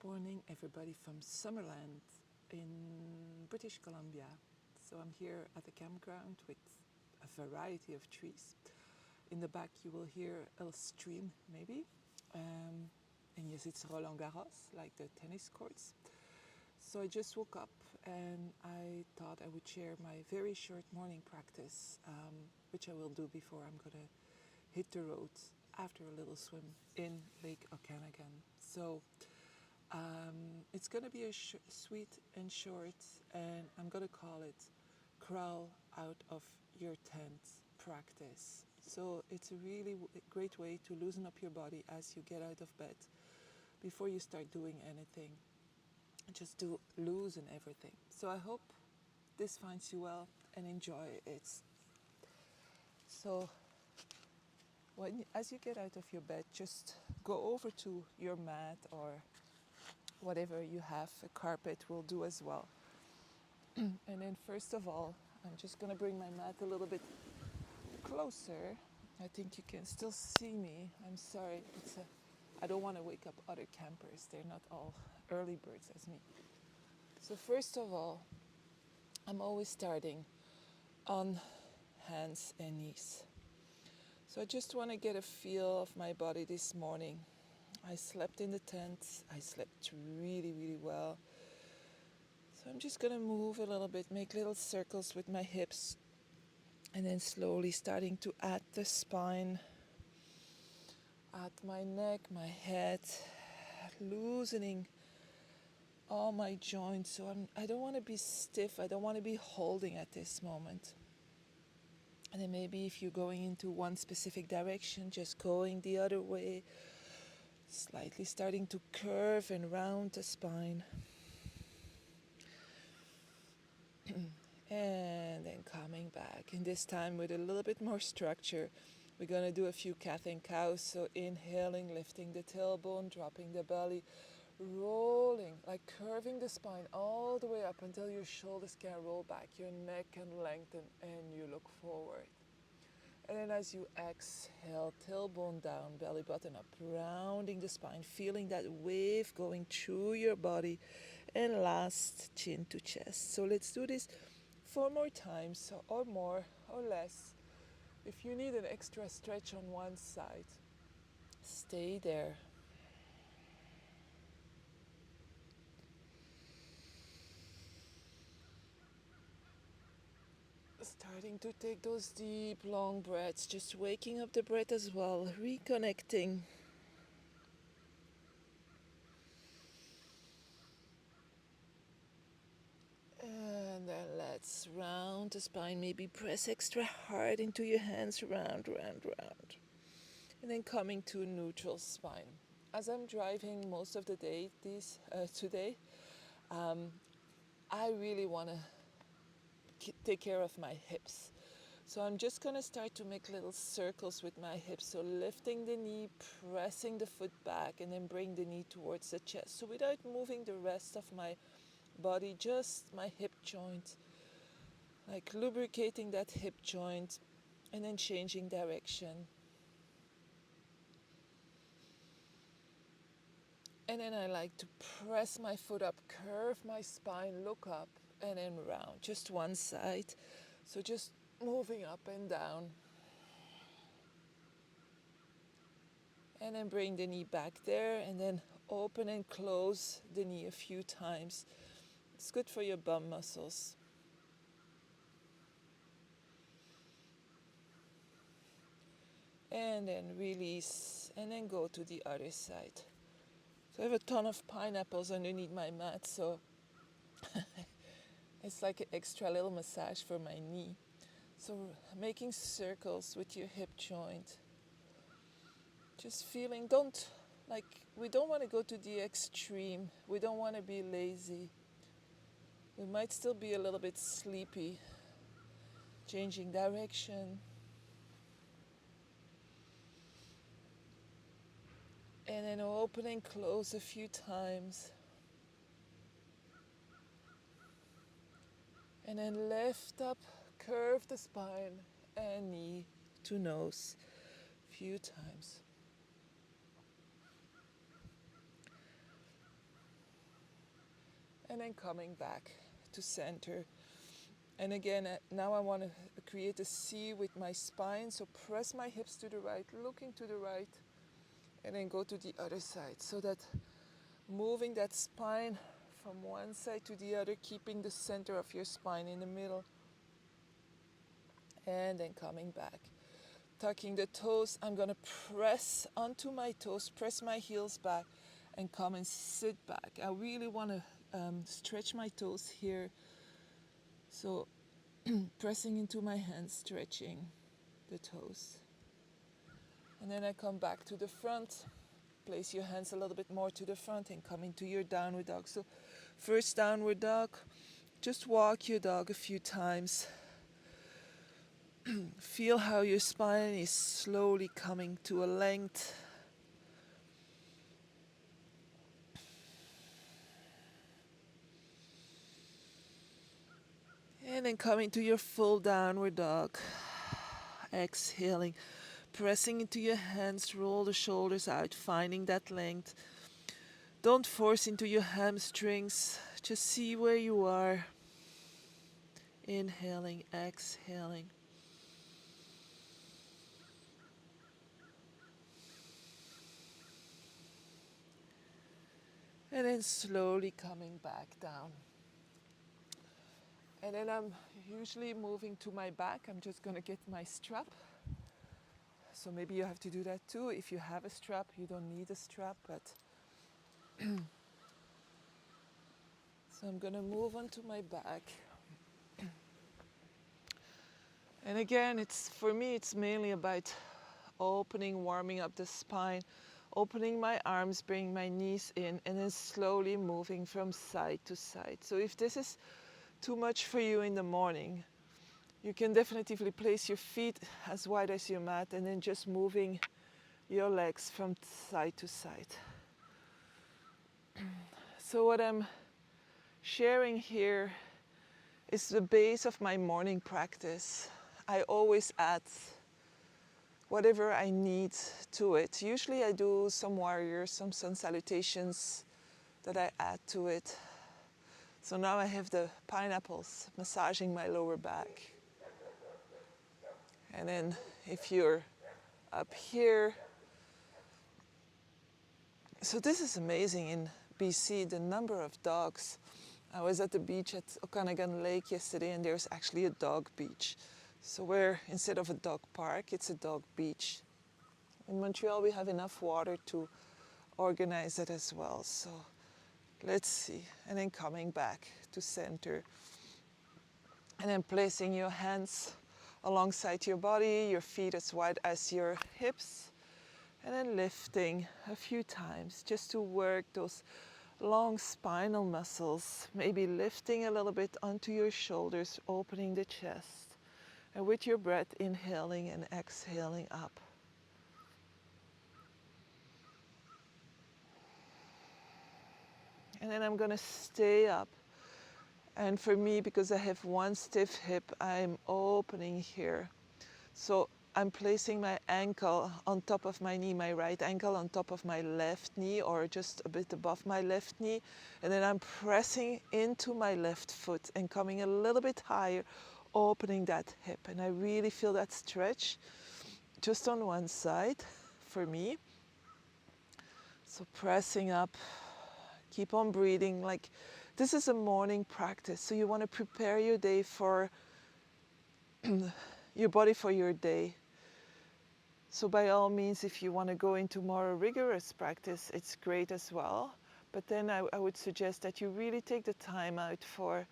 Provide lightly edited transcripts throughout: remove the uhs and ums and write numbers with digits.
morning, everybody from Summerland in British Columbia. So I'm here at the campground with a variety of trees. In the back you will hear a stream maybe. And yes, it's Roland Garros, like the tennis courts. So I just woke up and I thought I would share my very short morning practice, which I will do before I'm gonna hit the road after a little swim in Lake Okanagan. So it's going to be a sweet and short, and I'm going to call it crawl out of your tent practice. So it's a really great way to loosen up your body as you get out of bed before you start doing anything. Just to loosen everything. So I hope this finds you well and enjoy it. So as you get out of your bed, just go over to your mat or whatever you have. A carpet will do as well. And then first of all, I'm just going to bring my mat a little bit closer. I think you can still see me. I'm sorry. I don't want to wake up other campers. They're not all early birds as me. So first of all, I'm always starting on hands and knees. So I just want to get a feel of my body this morning. I slept in the tent. I slept really, really well. So I'm just going to move a little bit, make little circles with my hips, and then slowly starting to add the spine, add my neck, my head, loosening all my joints. So I don't want to be stiff. I don't want to be holding at this moment. And then maybe if you're going into one specific direction, just going the other way, slightly starting to curve and round the spine. And then coming back. And this time with a little bit more structure. We're going to do a few cat and cows. So inhaling, lifting the tailbone, dropping the belly, rolling, like curving the spine all the way up until your shoulders can roll back, your neck can lengthen, and you look forward. And then as you exhale, tailbone down, belly button up, rounding the spine, feeling that wave going through your body. And last, chin to chest. So let's do this 4 more times, or more, or less. If you need an extra stretch on one side, stay there. Starting to take those deep, long breaths, just waking up the breath as well, reconnecting. And then let's round the spine, maybe press extra hard into your hands, round, round, round. And then coming to neutral spine. As I'm driving most of the day today, I really want to take care of my hips. So I'm just going to start to make little circles with my hips. So lifting the knee, pressing the foot back, and then bring the knee towards the chest. So without moving the rest of my body, just my hip joint, like lubricating that hip joint, and then changing direction. And then I like to press my foot up, curve my spine, look up, and then round. Just one side. So just moving up and down. And then bring the knee back there, and then open and close the knee a few times. It's good for your bum muscles. And then release, and then go to the other side. So I have a ton of pineapples underneath my mat, so it's like an extra little massage for my knee. So making circles with your hip joint. Just feeling, we don't want to go to the extreme. We don't want to be lazy. We might still be a little bit sleepy. Changing direction. And then open and close a few times. And then lift up, curve the spine, and knee to nose a few times. and then coming back to center. And again, now I want to create a C with my spine, so press my hips to the right, looking to the right, and then go to the other side, so that moving that spine from one side to the other, keeping the center of your spine in the middle, and then coming back. Tucking the toes, I'm going to press onto my toes, press my heels back, and come and sit back. I really want to stretch my toes here. So pressing into my hands, stretching the toes. And then I come back to the front. Place your hands a little bit more to the front and come into your downward dog. So first downward dog, just walk your dog a few times. Feel how your spine is slowly coming to a length. And then coming to your full downward dog. Exhaling, pressing into your hands, roll the shoulders out, finding that length. Don't force into your hamstrings, just see where you are. Inhaling, exhaling. And then slowly coming back down. And then I'm usually moving to my back. I'm just going to get my strap. So maybe you have to do that too. If you have a strap, you don't need a strap, but so I'm going to move onto my back. And again, for me, it's mainly about opening, warming up the spine, opening my arms, bringing my knees in, and then slowly moving from side to side. So if this is too much for you in the morning, you can definitively place your feet as wide as your mat and then just moving your legs from side to side. So what I'm sharing here is the base of my morning practice. I always add whatever I need to it. Usually I do some warriors, some sun salutations that I add to it. So now I have the pineapples massaging my lower back. And then if you're up here, so this is amazing in BC, the number of dogs. I was at the beach at Okanagan Lake yesterday, and there's actually a dog beach. So where instead of a dog park, it's a dog beach. In Montreal, we have enough water to organize it as well. So let's see. And then coming back to center. And then placing your hands alongside your body, your feet as wide as your hips, and then lifting a few times just to work those long spinal muscles, maybe lifting a little bit onto your shoulders, opening the chest, and with your breath inhaling and exhaling up. And then I'm going to stay up. And for me, because I have one stiff hip, I'm opening here. So I'm placing my ankle on top of my knee, my right ankle on top of my left knee, or just a bit above my left knee. And then I'm pressing into my left foot and coming a little bit higher, opening that hip. And I really feel that stretch just on one side for me. So pressing up, keep on breathing. Like, this is a morning practice, so you want to prepare your day for your body for your day. So by all means, if you want to go into more rigorous practice, it's great as well. But then I would suggest that you really take the time out for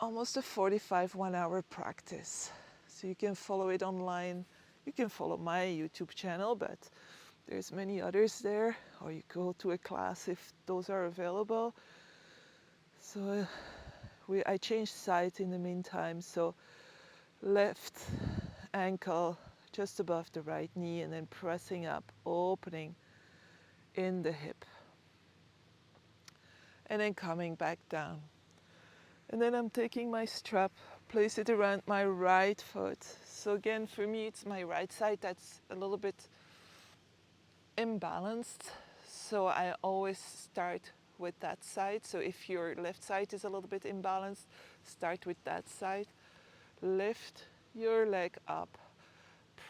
almost a 45 1-hour practice. So you can follow it online. You can follow my YouTube channel, but there's many others there, or you go to a class if those are available. So I changed side in the meantime, so left ankle just above the right knee, and then pressing up, opening in the hip. And then coming back down. And then I'm taking my strap, place it around my right foot. So again, for me, it's my right side that's a little bit imbalanced, so I always start with that side. So if your left side is a little bit imbalanced, start with that side. Lift your leg up.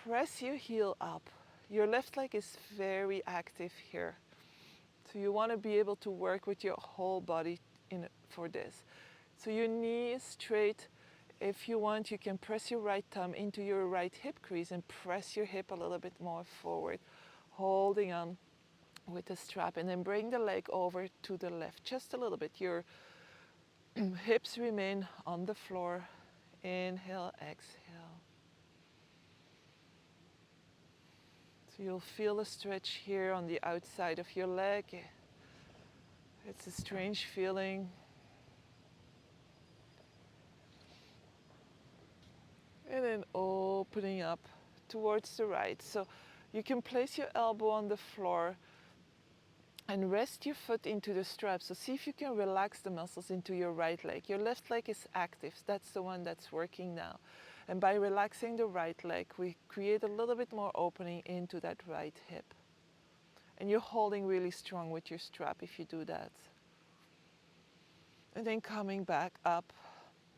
Press your heel up. Your left leg is very active here. So you want to be able to work with your whole body for this. So your knee is straight. If you want, you can press your right thumb into your right hip crease and press your hip a little bit more forward, holding on with the strap, and then bring the leg over to the left just a little bit. Your hips remain on the floor. Inhale, exhale. So you'll feel a stretch here on the outside of your leg. It's a strange feeling. And then opening up towards the right. So you can place your elbow on the floor and rest your foot into the strap. So see if you can relax the muscles into your right leg. Your left leg is active. That's the one that's working now. And by relaxing the right leg, we create a little bit more opening into that right hip. And you're holding really strong with your strap if you do that. And then coming back up,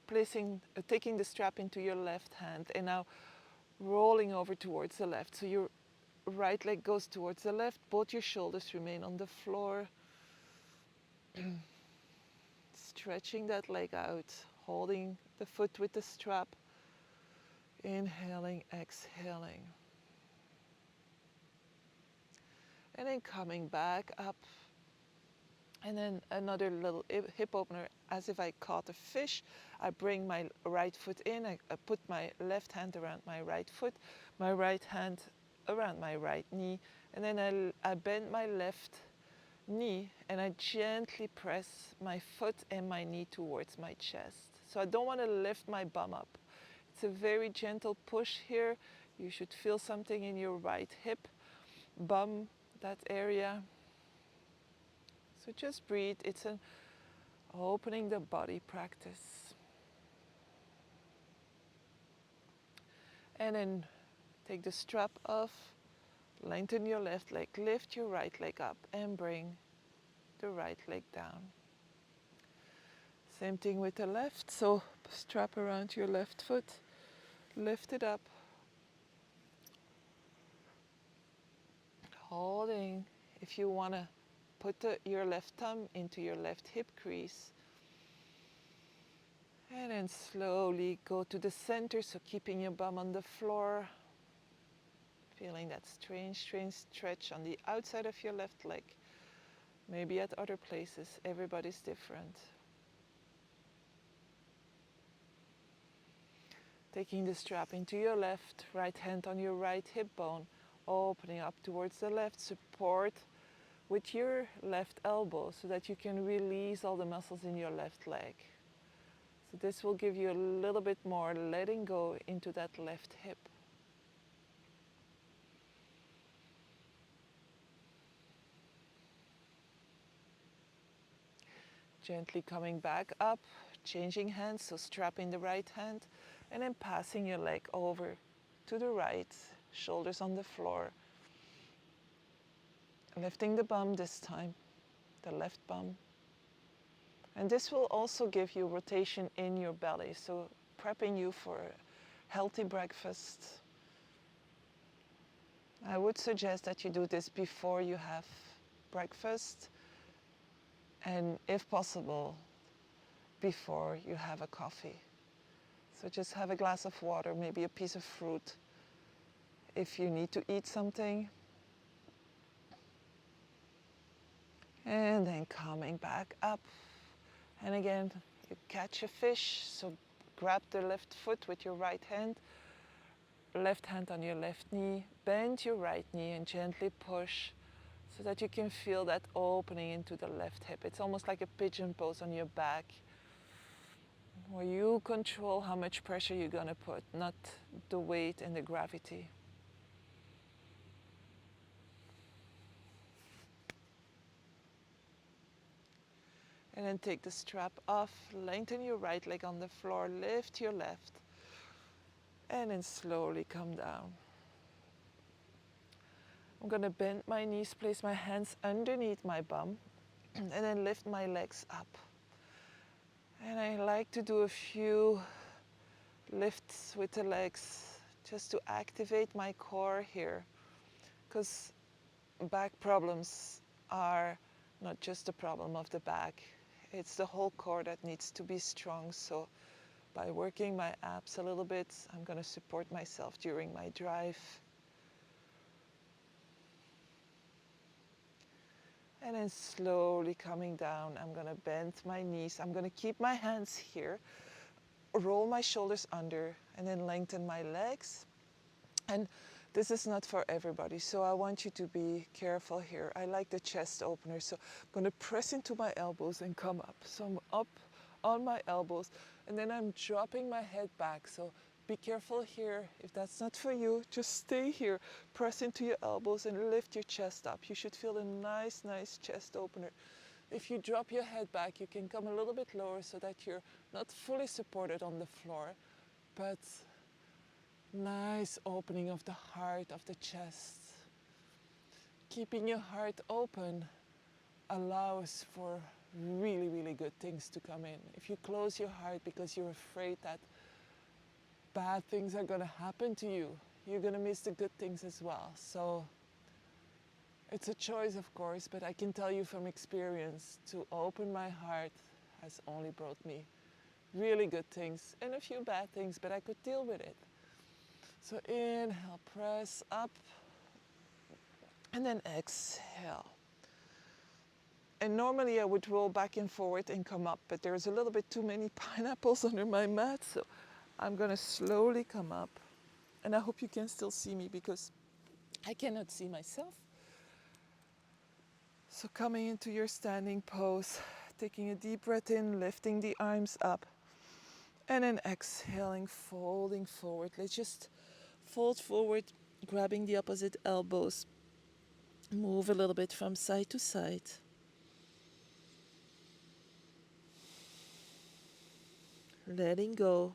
taking the strap into your left hand, and now rolling over towards the left. So your right leg goes towards the left, both your shoulders remain on the floor. Stretching that leg out, holding the foot with the strap. Inhaling, exhaling. And then coming back up. And then another little hip opener, as if I caught a fish. I bring my right foot in, I put my left hand around my right foot, my right hand around my right knee, and then I bend my left knee and I gently press my foot and my knee towards my chest. So I don't want to lift my bum up. It's a very gentle push here. You should feel something in your right hip, bum, that area. So just breathe. It's an opening the body practice. And then take the strap off, lengthen your left leg, lift your right leg up and bring the right leg down. Same thing with the left. So strap around your left foot, lift it up, holding. If you want to put your left thumb into your left hip crease. And then slowly go to the center, so keeping your bum on the floor. Feeling that strange stretch on the outside of your left leg. Maybe at other places, everybody's different. Taking the strap into your left, right hand on your right hip bone, opening up towards the left, support with your left elbow so that you can release all the muscles in your left leg. So this will give you a little bit more letting go into that left hip. Gently coming back up, changing hands, so strapping the right hand and then passing your leg over to the right, shoulders on the floor. Lifting the bum this time, the left bum. And this will also give you rotation in your belly, so prepping you for a healthy breakfast. I would suggest that you do this before you have breakfast, and if possible, before you have a coffee. So just have a glass of water, maybe a piece of fruit. If you need to eat something. And then coming back up. And again, you catch a fish, so grab the left foot with your right hand, left hand on your left knee, bend your right knee and gently push so that you can feel that opening into the left hip. It's almost like a pigeon pose on your back, where you control how much pressure you're going to put, not the weight and the gravity. And then take the strap off, lengthen your right leg on the floor, lift your left, and then slowly come down. I'm going to bend my knees, place my hands underneath my bum, and then lift my legs up. And I like to do a few lifts with the legs just to activate my core here, because back problems are not just a problem of the back, it's the whole core that needs to be strong. So by working my abs a little bit, I'm going to support myself during my drive. And then slowly coming down, I'm going to bend my knees. I'm going to keep my hands here, roll my shoulders under, and then lengthen my legs. And this is not for everybody, so I want you to be careful here. I like the chest opener, so I'm going to press into my elbows and come up. So I'm up on my elbows, and then I'm dropping my head back. So be careful here. If that's not for you, just stay here. Press into your elbows and lift your chest up. You should feel a nice, nice chest opener. If you drop your head back, you can come a little bit lower so that you're not fully supported on the floor, but nice opening of the heart, of the chest. Keeping your heart open allows for really, really good things to come in. If you close your heart because you're afraid that bad things are going to happen to you, you're going to miss the good things as well. So it's a choice, of course, but I can tell you from experience, to open my heart has only brought me really good things and a few bad things, but I could deal with it. So inhale, press up, and then exhale. And normally I would roll back and forward and come up, but there's a little bit too many pineapples under my mat, so I'm gonna slowly come up. And I hope you can still see me because I cannot see myself. So coming into your standing pose, taking a deep breath in, lifting the arms up, and then exhaling, folding forward. Let's just fold forward, grabbing the opposite elbows. Move a little bit from side to side. Letting go.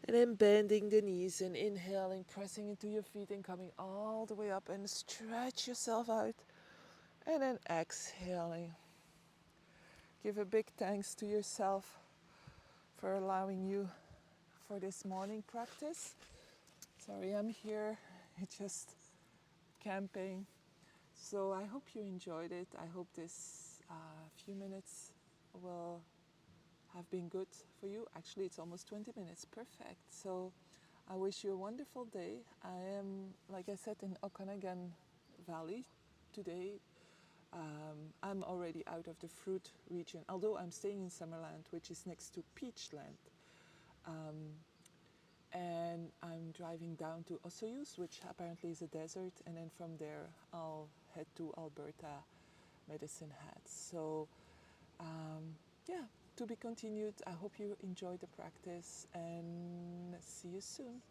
And then bending the knees and inhaling, pressing into your feet and coming all the way up and stretch yourself out. And then exhaling. Give a big thanks to yourself for allowing you for this morning practice. Sorry, I'm here, just camping. So I hope you enjoyed it. I hope this few minutes will have been good for you. Actually, it's almost 20 minutes, perfect. So I wish you a wonderful day. I am, like I said, in Okanagan Valley today. I'm already out of the fruit region, although I'm staying in Summerland, which is next to Peachland. And I'm driving down to Osoyoos, which apparently is a desert, and then from there I'll head to Alberta, Medicine Hat. So yeah, to be continued. I hope you enjoyed the practice, and see you soon.